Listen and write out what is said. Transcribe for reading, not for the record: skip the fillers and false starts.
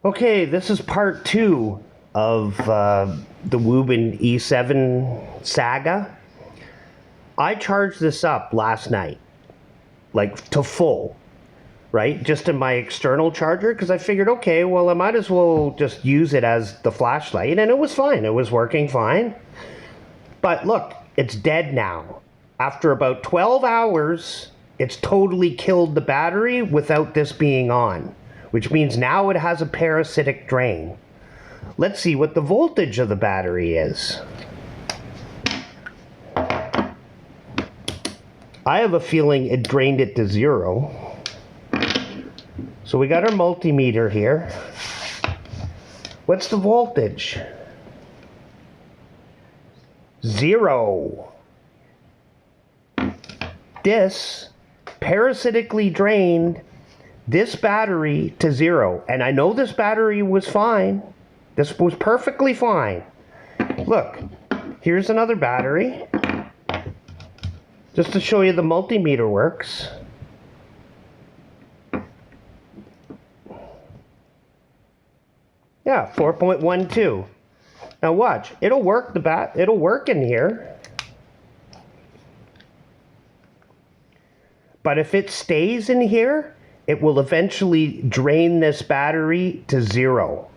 Okay, this is part 2 of the Wuben E7 saga. I charged this up last night, like to full, right? Just in my external charger, because I figured, okay, well, I might as well just use it as the flashlight, and it was fine. It was working fine. But look, it's dead now. After about 12 hours, it's totally killed the battery without this being on, which means now it has a parasitic drain. Let's see what the voltage of the battery is. I have a feeling it drained it to 0. So we got our multimeter here. What's the voltage? 0. This parasitically drained this battery to 0. And I know this battery was fine. This was perfectly fine. Look, here's another battery. Just to show you the multimeter works. Yeah, 4.12. Now watch, it'll work it'll work in here. But if it stays in here, it will eventually drain this battery to 0.